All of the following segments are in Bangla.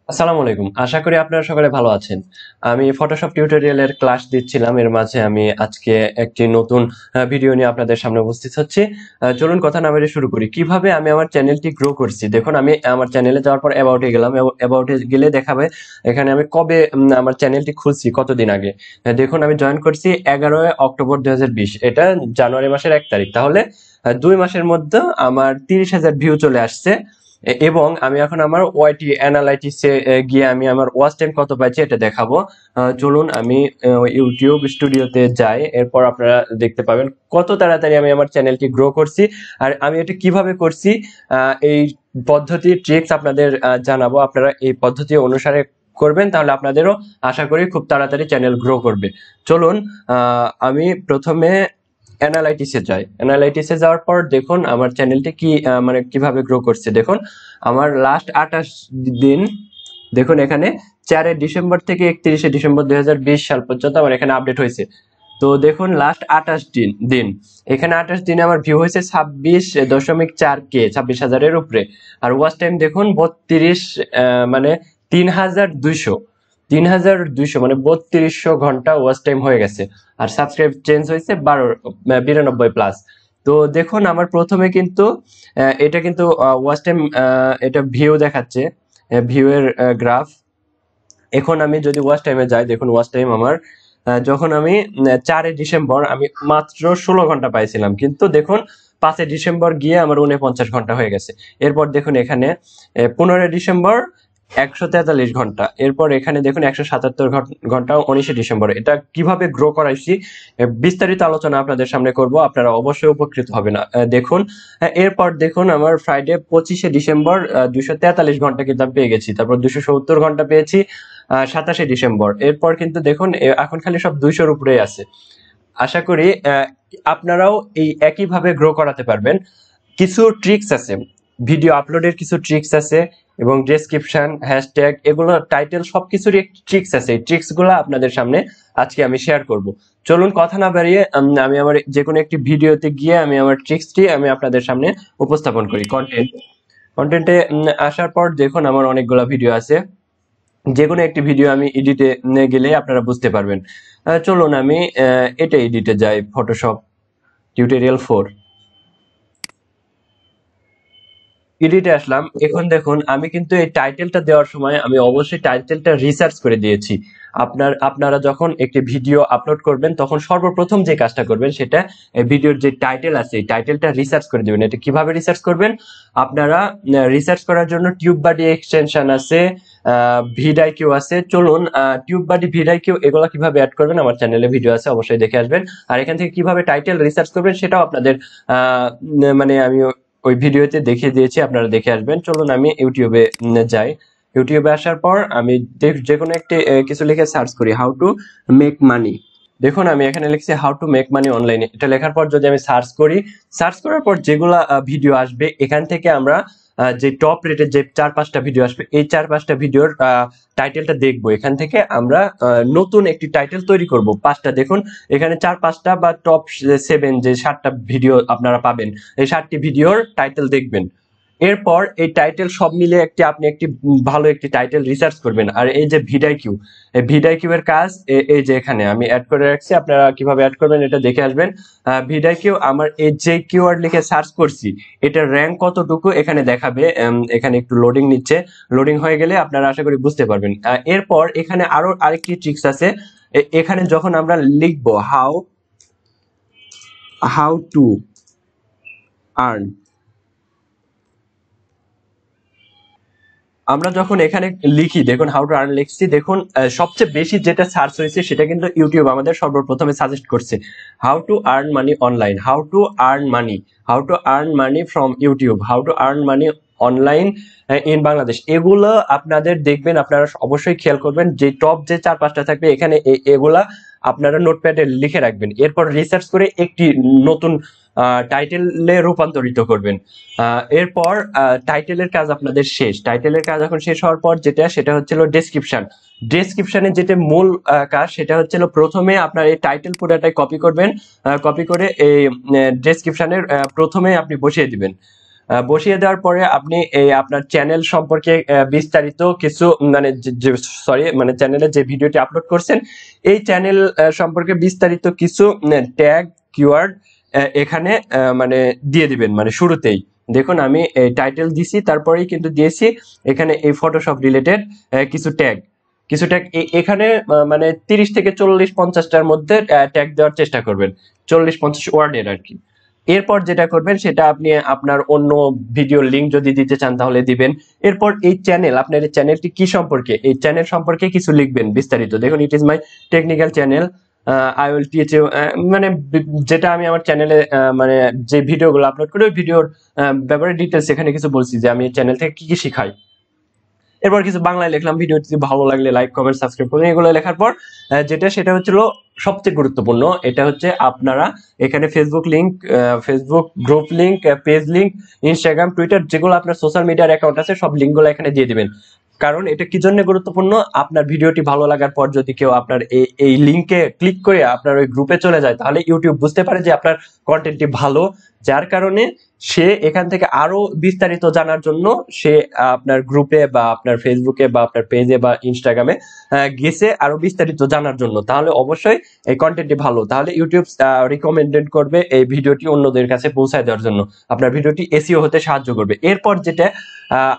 আসসালামু আলাইকুম। আশা করি আপনারা সকলে ভালো আছেন। আমি ফটোশপ টিউটোরিয়ালের ক্লাস দিচ্ছিলাম। এর মাঝে আমি আজকে একটি নতুন ভিডিও নিয়ে আপনাদের সামনে উপস্থিত হচ্ছি। চলুন কথা না বাড়িয়ে শুরু করি। কিভাবে আমি আমার চ্যানেলটি গ্রো করছি। দেখুন আমি আমার চ্যানেলে যাওয়ার পর অ্যাবাউট এ গেলাম। অ্যাবাউট এ গেলে দেখাবে এখানে আমি কবে আমার চ্যানেলটি খুলছি কতদিন আগে। দেখুন আমি জয়েন করছি 11 অক্টোবর 2020। এটা জানুয়ারি মাসের 1 তারিখ। তাহলে 2 মাসের মধ্যে আমার 30,000 ভিউ চলে আসছে। এবং আমি এখন আমার ওয়াইটি অ্যানালাইটিক্সে গিয়ে আমি আমার ওয়াচ টাইম কত পাইছি এটা দেখাবো। চলুন আমি ইউটিউব স্টুডিওতে যাই, এরপর আপনারা দেখতে পাবেন কত তাড়াতাড়ি আমি আমার চ্যানেলটি গ্রো করছি আর আমি এটা কিভাবে করছি। এই পদ্ধতি ট্রিক্স আপনাদের জানাবো। আপনারা এই পদ্ধতি অনুসারে করবেন তাহলে আপনাদেরও আশা করি খুব তাড়াতাড়ি চ্যানেল গ্রো করবে। চলুন আমি প্রথমে অ্যানালাইটিক্সে যাই। অ্যানালাইটিক্সে যাওয়ার পর দেখুন আমার চ্যানেলটি কি মানে কিভাবে গ্রো করছে। দেখুন আমার লাস্ট 28 দিন, দেখুন এখানে 4 ডিসেম্বর থেকে 31 ডিসেম্বর 2020 সাল পর্যন্ত আমার এখানে আপডেট হয়েছে। তো দেখুন লাস্ট 28 দিন এখানে 28 দিনে আমার ভিউ হয়েছে 26.4K, 26,000-এর উপরে। আর ওয়াচ টাইম দেখুন 32 মানে 3,200 3,200 মানে 3200 ঘন্টা ওয়াচ টাইম হয়ে গেছে। আর সাবস্ক্রাইব চেঞ্জ হয়েছে 92 প্লাস। তো দেখুন আমার প্রথমে কিন্তু এটা কিন্তু ওয়াচ টাইম, এটা ভিউ দেখাচ্ছে, ভিউ এর গ্রাফ। এখন আমি যদি ওয়াচ টাইমে যাই, দেখুন ওয়াচ টাইম আমার যখন আমি 4 ডিসেম্বর আমি মাত্র 16 ঘন্টা পাইছিলাম, কিন্তু দেখুন 5 ডিসেম্বর গিয়ে আমার 49 ঘন্টা হয়ে গেছে। এরপর দেখুন এখানে 15 ডিসেম্বর 143 ঘন্টা, এরপর এখানে দেখুন 177 ঘন্টা 19 ডিসেম্বর। এটা কিভাবে গ্রো করাইছি বিস্তারিত আলোচনা আপনাদের সামনে করব, আপনারা অবশ্যই উপকৃত হবেন। দেখুন এরপর দেখুন আমার ফ্রাইডে 25 ডিসেম্বর 243 ঘন্টা কিন্তু আমি পেয়ে গেছি। তারপর 270 ঘন্টা পেয়েছি 27 ডিসেম্বর। এরপর কিন্তু দেখুন এখন খালি সব 200-র উপরেই আছে। আশা করি আপনারাও এই একইভাবে গ্রো করাতে পারবেন। কিছু ট্রিক্স আছে, ভিডিও আপলোডের কিছু ট্রিক্স আছে এবং ডেসক্রিপশন, হ্যাশট্যাগ, এগুলো টাইটেল সবকিছুরই একটি ট্রিক্স আছে। এই ট্রিক্স গুলো আপনাদের সামনে আজকে আমি শেয়ার করব। চলুন কথা না বাড়িয়ে আমি আমার যে কোনো একটি ভিডিওতে গিয়ে আমি আমার ট্রিক্সটি আমি আপনাদের সামনে উপস্থাপন করি। কন্টেন্টে আসার পর দেখুন আমার অনেকগুলো ভিডিও আছে। যে কোনো একটি ভিডিও আমি এডিটে গেলে আপনারা বুঝতে পারবেন। চলুন আমি এটা এডিটে যাই, ফটোশপ টিউটোরিয়াল 4 এডিটে আসলাম। এখন দেখুন আমি কিন্তু এই টাইটেলটা দেওয়ার সময় আমি অবশ্যই টাইটেলটা রিসার্চ করে দিয়েছি। আপনারা যখন একটি ভিডিও আপলোড করবেন তখন সর্বপ্রথম যে কাজটা করবেন সেটা ভিডিওর যে টাইটেল আছে এই টাইটেলটা রিসার্চ করে দিবেন। এটা কিভাবে রিসার্চ করবেন, আপনারা রিসার্চ করার জন্য টিউববাডি এক্সটেনশন আছে, ভিডআইকিউ আছে। চলুন টিউববাডি, ভিডআইকিউ এগুলো কিভাবে অ্যাড করবেন আমার চ্যানেলে ভিডিও আছে, অবশ্যই দেখে আসবেন। আর এখান থেকে কিভাবে টাইটেল রিসার্চ করবেন সেটাও আপনাদের মানে আমি ওই ভিডিওতে দেখিয়ে দিয়েছি, আপনারা দেখে আসবেন। চলুন আমি ইউটিউবে যাই। ইউটিউবে আসার পর আমি যে কোনো একটি কিছু লিখে সার্চ করি, হাউ টু মেক মানি। দেখুন আমি এখানে লিখছি হাউ টু মেক মানি অনলাইনে। এটা লেখার পর যদি আমি সার্চ করি, সার্চ করার পর যেগুলা ভিডিও আসবে এখান থেকে আমরা যে টপ রেটের যে 4-5টা ভিডিও আসবে এই 4-5টা ভিডিওর টাইটেলটা দেখবো। এখান থেকে আমরা নতুন একটি টাইটেল তৈরি করব 5টা। দেখুন এখানে 4-5টা বা টপ 7 যে 7টা ভিডিও আপনারা পাবেন, এই 7টি ভিডিওর টাইটেল দেখবেন। এরপর এই টাইটেল সব মিলে আপনি একটি ভালো একটি টাইটেল রিসার্চ করবেন। আর এই যে ভিডআইকিউ, এই ভিডআইকিউ এর কাজ এই যে এখানে আমি অ্যাড করে রাখছি, আপনারা কিভাবে অ্যাড করবেন এটা দেখে আসবেন। ভিডআইকিউ আমার এই যে কিওয়ার্ড লিখে সার্চ করছি এটার র্যাঙ্ক কতটুকু এখানে দেখাবে। এখানে একটু লোডিং নিচ্ছে, লোডিং হয়ে গেলে আপনারা আশা করি বুঝতে পারবেন। এরপর এখানে আরো আরেকটি ট্রিক্স আছে। এখানে যখন আমরা লিখবো হাউ টু আর্ন, আমরা যখন এখানে লিখি, দেখুন হাউ টু আর্ন লিখছি, দেখুন সবচেয়ে বেশি যেটা সার্চ হয়েছে সেটা কিন্তু ইউটিউব আমাদের সর্বপ্রথমে সাজেস্ট করছে। How to earn money online, how to earn money, how to earn money from YouTube, how to earn money online in Bangladesh. এগুলো আপনাদের দেখবেন, আপনারা অবশ্যই খেয়াল করবেন যে টপ যে 4-5টা থাকবে এখানে এগুলা আপনারা নোটপ্যাডে লিখে রাখবেন। এরপর রিসার্চ করে একটি নতুন টাইটেলে রূপান্তরিত করবেন। এরপর টাইটেলের কাজ আপনাদের শেষ। টাইটেলের কাজ এখন শেষ হওয়ার পর সেটা হচ্ছিল ডেসক্রিপশন। ডেসক্রিপশনের যেটা মূল কাজ সেটা হচ্ছিল প্রথমে আপনার এই টাইটেল পুরোটাই কপি করবেন, কপি করে এই ডেসক্রিপশনের প্রথমে আপনি বসিয়ে দিবেন। বসিয়ে দেওয়ার পরে আপনি এই আপনার চ্যানেল সম্পর্কে বিস্তারিত কিছু মানে সরি মানে চ্যানেলে যে ভিডিওটি আপলোড করছেন এই চ্যানেল সম্পর্কে বিস্তারিত কিছু ট্যাগ কিওয়ার্ড এখানে মানে দিয়ে দিবেন মানে শুরুতেই। দেখুন আমি টাইটেল দিছি, তারপরেই কিন্তু দিয়েছি এখানে এই ফটোশপ রিলেটেড কিছু ট্যাগ এখানে মানে 30 থেকে 40-50টার মধ্যে ট্যাগ দেওয়ার চেষ্টা করবেন, 40-50 ওয়ার্ডের আর কি। এরপর যেটা করবেন সেটা আপনি আপনার অন্য ভিডিওর লিংক যদি দিতে চান তাহলে দিবেন। এরপর এই চ্যানেল, আপনার এই চ্যানেলটি কি সম্পর্কে, এই চ্যানেল সম্পর্কে কিছু লিখবেন বিস্তারিত। দেখুন it is my technical channel, I will teach you, মানে যেটা আমি আমার চ্যানেলে মানে যে ভিডিওগুলো আপলোড করি ওই ভিডিওর ব্যাপারে ডিটেলস এখানে কিছু বলছি যে আমি এই চ্যানেল থেকে কি কি শিখাই। এরপর কিছু বাংলায় লিখলাম, ভিডিওটি ভালো লাগলে লাইক কমেন্ট সাবস্ক্রাইব করুন। এগুলো লেখার পর সেটা হচ্ছিল সবচেয়ে গুরুত্বপূর্ণ, এটা হচ্ছে আপনারা এখানে Facebook link, Facebook group link, page link, Instagram, Twitter, যেগুলো আপনার সোশ্যাল মিডিয়ার অ্যাকাউন্ট আছে সব লিঙ্কগুলো এখানে দিয়ে দিবেন। কারণ এটা কি জন্য গুরুত্বপূর্ণ, আপনার ভিডিওটি ভালো লাগার পর যদি কেউ আপনার এই লিংকে ক্লিক করে আপনার ওই গ্রুপে চলে যায় তাহলে ইউটিউব বুঝতে পারে যে আপনার কন্টেন্টটি ভালো, যার কারণে সে এখান থেকে আরো বিস্তারিত জানার জন্য সে আপনার গ্রুপে বা আপনার ফেসবুকে বা আপনার পেজে বা ইনস্টাগ্রামে গেছে আরো বিস্তারিত জানার জন্য। তাহলে অবশ্যই এই কন্টেন্টটি ভালো, তাহলে ইউটিউব রিকমেন্ডেড করবে এই ভিডিওটি অন্যদের কাছে পৌঁছায় দেওয়ার জন্য, আপনার ভিডিওটি এসইও হতে সাহায্য করবে। এরপর যেটা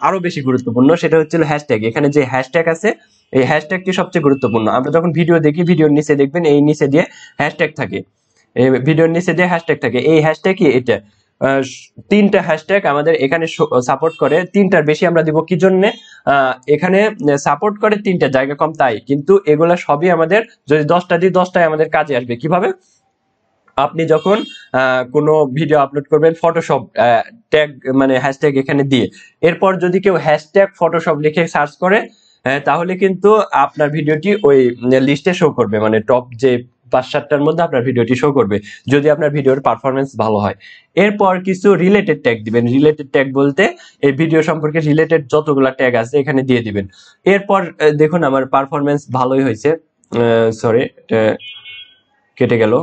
আরো বেশি গুরুত্বপূর্ণ সেটা হচ্ছে হ্যাশট্যাগ। এখানে যে হ্যাশট্যাগ আছে এই হ্যাশট্যাগটি সবচেয়ে গুরুত্বপূর্ণ। আমরা যখন ভিডিও দেখি ভিডিওর নিচে দেখবেন এই নিচে দিয়ে হ্যাশট্যাগ থাকে, এই ভিডিওর নিচে দিয়ে হ্যাশট্যাগ থাকে। এই হ্যাশট্যাগ কি, এটা 3টা হ্যাশট্যাগ আমাদের এখানে সাপোর্ট করে, 3টার বেশি আমরা দিব কি জন্য, এখানে সাপোর্ট করে 3টা, জায়গা কম তাই, কিন্তু এগুলা সবই আমাদের যদি 10টা দিই 10টাই আমাদের কাজে আসবে। কিভাবে, আপনি যখন কোনো ভিডিও আপলোড করবেন ফটোশপ ট্যাগ মানে হ্যাশট্যাগ এখানে দিয়ে, এরপর যদি কেউ হ্যাশট্যাগ ফটোশপ লিখে সার্চ করে তাহলে কিন্তু আপনার ভিডিওটি ওই লিস্টে শো করবে, মানে টপ যে 5-7টার মধ্যে আপনার ভিডিওটি শো করবে যদি আপনার ভিডিওর পারফরমেন্স ভালো হয়। এরপর কিছু রিলেটেড ট্যাগ দিবেন, রিলেটেড ট্যাগ বলতে এই ভিডিও সম্পর্কে রিলেটেড যতগুলা ট্যাগ আছে এখানে দিয়ে দিবেন। এরপর দেখুন আমার পারফরমেন্স ভালোই হয়েছে, সরি কেটে গেল।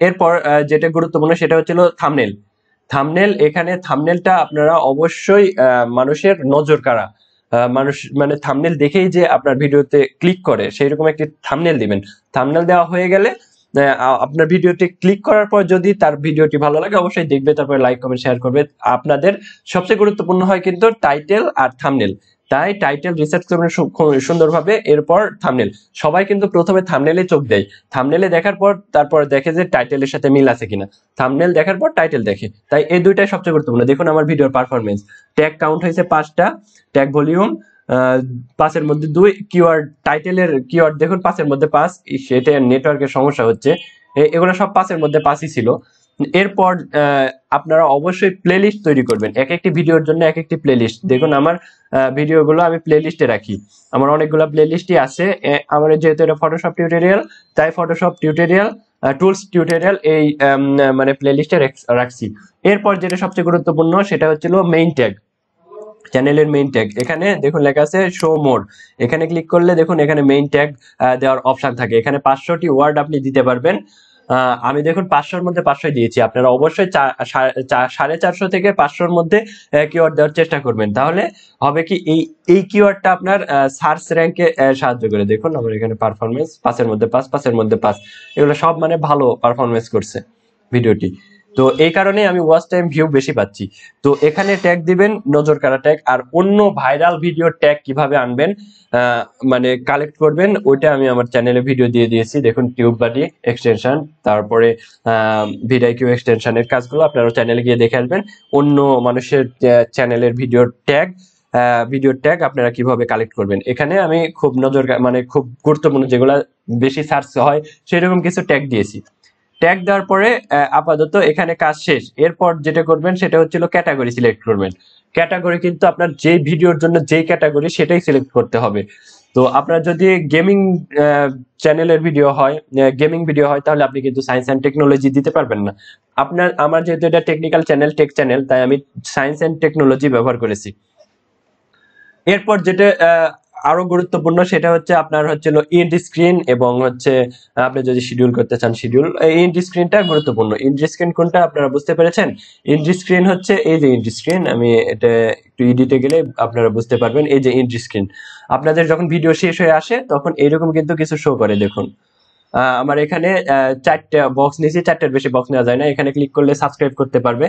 এরপর যেটা গুরুত্বপূর্ণ সেটা হচ্ছিল থাম্বনেল। থাম্বনেল, এখানে থাম্বনেলটা আপনারা অবশ্যই মানুষের নজর কাড়া, মানুষ মানে থাম্বনেল দেখেই যে আপনার ভিডিওতে ক্লিক করে সেই রকম একটি থাম্বনেল দিবেন। থাম্বনেল দেওয়া হয়ে গেলে আপনার ভিডিওটি ক্লিক করার পর যদি তার ভিডিওটি ভালো লাগে অবশ্যই দেখবে, তারপরে লাইক কমেন্ট শেয়ার করবে। আপনাদের সবচেয়ে গুরুত্বপূর্ণ হয় কিন্তু টাইটেল আর থাম্বনেল, তাই টাইটেল রিসার্চ করবেন সুন্দরভাবে, এরপর থাম্বনেল। সবাই কিন্তু প্রথমে থাম্বনেলে চোখ দেয়, থাম্বনেলে দেখার পর তারপর দেখে যে টাইটেলের সাথে মিল আছে কিনা, থাম্বনেল দেখার পর টাইটেল দেখে। তাই এই দুইটাই সবচেয়ে গুরুত্বপূর্ণ। দেখুন আমার ভিডিওর পারফরমেন্স, ট্যাগ কাউন্ট হয়েছে 5টা, ট্যাগ ভলিউম 5-এর মধ্যে 2, কিওয়ার্ড টাইটেলের কিওয়ার্ড দেখুন 5-এর মধ্যে 5, সেটা নেটওয়ার্কের সমস্যা হচ্ছে, এগুলো সব 5-এর মধ্যে 5ই ছিল। এরপর আপনারা অবশ্যই প্লেলিস্ট তৈরি করবেন, এক একটি ভিডিওর জন্য এক একটি প্লেলিস্ট। দেখুন আমার ভিডিওগুলো আমি প্লেলিস্টে রাখি, আমার অনেকগুলো প্লেলিস্টই আছে। আমার যেহেতু এটা ফটোশপ টিউটোরিয়াল তাই ফটোশপ টিউটোরিয়াল, টুলস টিউটোরিয়াল এই মানে প্লেলিস্টে রাখছি। এরপর যেটা সবচেয়ে গুরুত্বপূর্ণ সেটা হচ্ছিল মেইন ট্যাগ, চ্যানেলের মেইন ট্যাগ। এখানে দেখুন লেখা আছে শো মোর, এখানে ক্লিক করলে দেখুন এখানে মেইন ট্যাগ দেওয়ার অপশন থাকে, এখানে 500টি ওয়ার্ড আপনি দিতে পারবেন। আমি দেখুন 500-র মধ্যে 500 দিয়েছি, আপনারা অবশ্যই 450 থেকে 500-র মধ্যে কিওয়ার্ড দেওয়ার চেষ্টা করবেন। তাহলে হবে কি, এই কিওয়ার্ডটা আপনার সার্চ র্যাঙ্কে সাহায্য করে। দেখুন আমার এখানে পারফরমেন্স 5-এর মধ্যে 5, 5-এর মধ্যে 5, এগুলো সব মানে ভালো পারফরমেন্স করছে ভিডিওটি, তো এই কারণে আমি ওয়াচ টাইম ভিউ বেশি পাচ্ছি। তো এখানে ট্যাগ দিবেন নজর কাড়া ট্যাগ। আর অন্য ভাইরাল ভিডিও ট্যাগ কিভাবে আনবেন মানে কালেক্ট করবেন ওইটা আমি আমার চ্যানেলে ভিডিও দিয়ে দিয়েছি। দেখুন টিউব বাডি এক্সটেনশন, তারপরে ভিডিও এক্সটেনশনের কাজগুলো আপনারা চ্যানেলে গিয়ে দেখে আসবেন। অন্য মানুষের চ্যানেলের ভিডিও ট্যাগ আপনারা কিভাবে কালেক্ট করবেন, এখানে আমি খুব মানে খুব গুরুত্বপূর্ণ যেগুলো বেশি সার্চ হয় সেরকম কিছু ট্যাগ দিয়েছি। ট্যাগ দেওয়ার পরে আপাতত এখানে কাজ শেষ। এরপর যেটা করবেন সেটা হচ্ছিল ক্যাটাগরি সিলেক্ট করবেন। ক্যাটাগরি কিন্তু আপনার যে ভিডিওর জন্য যেই ক্যাটাগরি সেটাই সিলেক্ট করতে হবে। তো আপনার যদি গেমিং চ্যানেলের ভিডিও হয়, গেমিং ভিডিও হয়, তাহলে আপনি কিন্তু সায়েন্স অ্যান্ড টেকনোলজি দিতে পারবেন না। আমার যেহেতু এটা টেকনিক্যাল চ্যানেল, টেক চ্যানেল, তাই আমি সায়েন্স অ্যান্ড টেকনোলজি ব্যবহার করেছি। এরপর যেটা আরো গুরুত্বপূর্ণ সেটা হচ্ছে আপনার হচ্ছিল ইন্ড স্ক্রিন এবং হচ্ছে আপনি যদি শিডিউল করতে চান শিডিউল। ইন্ড স্ক্রিনটা গুরুত্বপূর্ণ। ইন্ড স্ক্রিন কোনটা আপনারা বুঝতে পেরেছেন? ইন্ড স্ক্রিন হচ্ছে এই যে ইন্ড স্ক্রিন, আমি এটা একটু এডিটে গেলে আপনারা বুঝতে পারবেন। এই যে ইন্ড স্ক্রিন, আপনাদের যখন ভিডিও শেষ হয়ে আসে তখন এরকম কিন্তু কিছু শো করে, দেখুন। আমার এখানে 4টা বক্স নিয়েছি, 4টার বেশি বক্স নেওয়া যায় না। এখানে ক্লিক করলে সাবস্ক্রাইব করতে পারবে।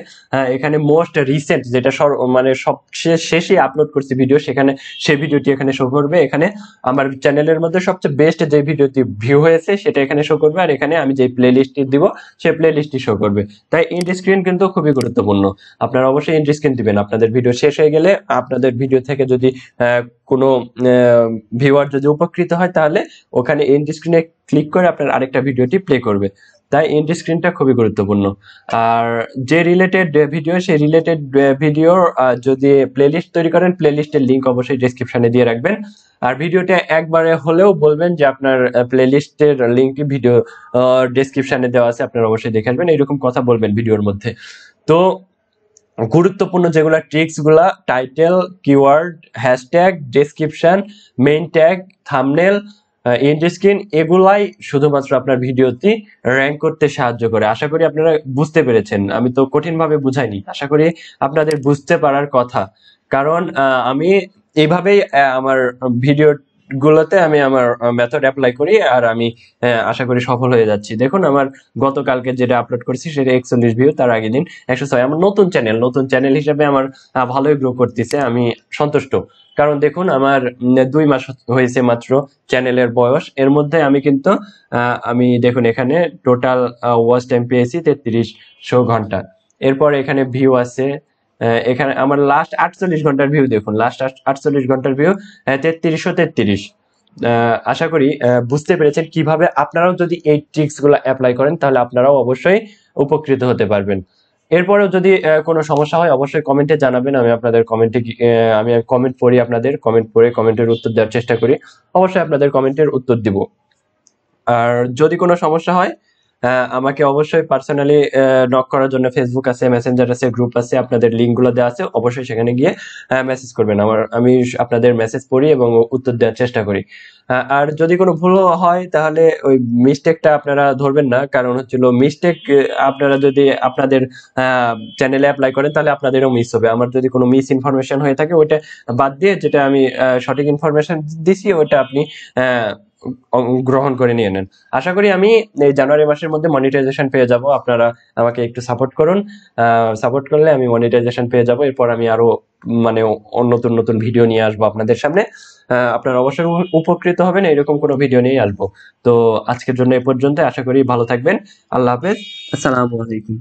এখানে মোস্ট রিসেন্ট যেটা মানে সবচেয়ে শেষে আপলোড করছি ভিডিও, সেখানে সেই ভিডিওটি এখানে শো করবে। এখানে আমার চ্যানেলের মধ্যে সবচেয়ে বেস্ট যে ভিডিওটি ভিউ হয়েছে সেটা এখানে শো করবে, আর এখানে আমি যে প্লে লিস্টটি দিব সেই প্লে লিস্টটি শো করবে। তাই ইন্ড স্ক্রিন কিন্তু খুবই গুরুত্বপূর্ণ। আপনারা অবশ্যই ইন্ড স্ক্রিন দিবেন। আপনাদের ভিডিও শেষ হয়ে গেলে আপনাদের ভিডিও থেকে যদি কোনো ভিউয়ার যদি উপকৃত হয় তাহলে ওখানে এন্ড স্ক্রিনে ক্লিক করে আপনার আরেকটা ভিডিওটি প্লে করবে। তাই এন্ড স্ক্রিনটা খুবই গুরুত্বপূর্ণ। আর যে রিলেটেড ভিডিও, সেই রিলেটেড ভিডিওর যদি প্লেলিস্ট তৈরি করেন, প্লেলিস্টের লিংক অবশ্যই ডেসক্রিপশনে দিয়ে রাখবেন। আর ভিডিওটা একবারে হলেও বলবেন যে আপনার প্লেলিস্টের লিংকটি ভিডিও ডেসক্রিপশনে দেওয়া আছে, আপনারা অবশ্যই দেখে আসবেন, এইরকম কথা বলবেন ভিডিওর মধ্যে। তো গুরুত্বপূর্ণ যেগুলা ট্রিক্স গুলা, title, keyword, hashtag, description, main tag, thumbnail, and screen, এগুলাই শুধুমাত্র আপনার ভিডিওটি র্যাঙ্ক করতে সাহায্য করে। আশা করি আপনারা বুঝতে পেরেছেন। আমি তো কঠিন ভাবে বুঝাইনি, আশা করি আপনাদের বুঝতে পারার কথা। কারণ আমি এইভাবেই আমার ভিডিও গুলোতে আমি আমার মেথড অ্যাপ্লাই করি, আর আমি আশা করি সফল হয়ে যাচ্ছি। দেখুন আমার গতকালকে যেটা আপলোড করেছি সেটা 41 ভিউ, তার আগের দিন 106। আমার নতুন চ্যানেল হিসেবে আমার ভালোই গ্রো করতেছে, আমি সন্তুষ্ট। কারণ দেখুন আমার 2 মাস হয়েছে মাত্র চ্যানেলের বয়স, এর মধ্যে আমি কিন্তু আমি দেখুন এখানে টোটাল ওয়াচ টাইম পেয়েছি 3300 ঘন্টা। এরপর এখানে ভিউ আছে, এখানে আমার লাস্ট 48 ঘন্টার ভিউ দেখুন, লাস্ট 48 ঘন্টার ভিউ 3333। আশা করি বুঝতে পেরেছেন কিভাবে আপনারাও যদি এই ট্রিক্স গুলো অ্যাপ্লাই করেন তাহলে আপনারাও অবশ্যই উপকৃত হতে পারবেন। এরপরেও যদি কোনো সমস্যা হয় অবশ্যই কমেন্টে জানাবেন। আমি আপনাদের কমেন্টে আমি কমেন্ট পড়ি, আপনাদের কমেন্ট পড়ে কমেন্টের উত্তর দেওয়ার চেষ্টা করি। অবশ্যই আপনাদের কমেন্টের উত্তর দিব। আর যদি কোনো সমস্যা হয় আমাকে অবশ্যই পার্সোনালি নক করার জন্য ফেসবুক আছে, মেসেঞ্জার আছে, গ্রুপ আছে, আপনাদের লিঙ্কগুলো দেওয়া আছে, অবশ্যই সেখানে গিয়ে মেসেজ করবেন। আমি আপনাদের মেসেজ পড়ি এবং উত্তর দেওয়ার চেষ্টা করি। আর যদি কোনো ভুল হয় তাহলে ওই মিস্টেকটা আপনারা ধরবেন না, কারণ হচ্ছিল মিস্টেক আপনারা যদি আপনাদের চ্যানেলে অ্যাপ্লাই করেন তাহলে আপনাদেরও মিস হবে। আমার যদি কোনো মিস ইনফরমেশন হয়ে থাকে ওইটা বাদ দিয়ে যেটা আমি সঠিক ইনফরমেশন দিছি ওইটা আপনি গ্রহণ করে নিয়ে নেন। আশা করি আমি এই জানুয়ারি মাসের মধ্যে মনিটাইজেশন পেয়ে যাব। আপনারা আমাকে একটু সাপোর্ট করুন, সাপোর্ট করলে আমি মনিটাইজেশন পেয়ে যাব। এরপর আমি আরো মানে নতুন নতুন ভিডিও নিয়ে আসবো আপনাদের সামনে। আপনারা অবশ্যই উপকৃত হবেন, এরকম কোনো ভিডিও নিয়ে আসবো। তো আজকের জন্য এ পর্যন্ত, আশা করি ভালো থাকবেন। আল্লাহ হাফেজ, আসসালামু আলাইকুম।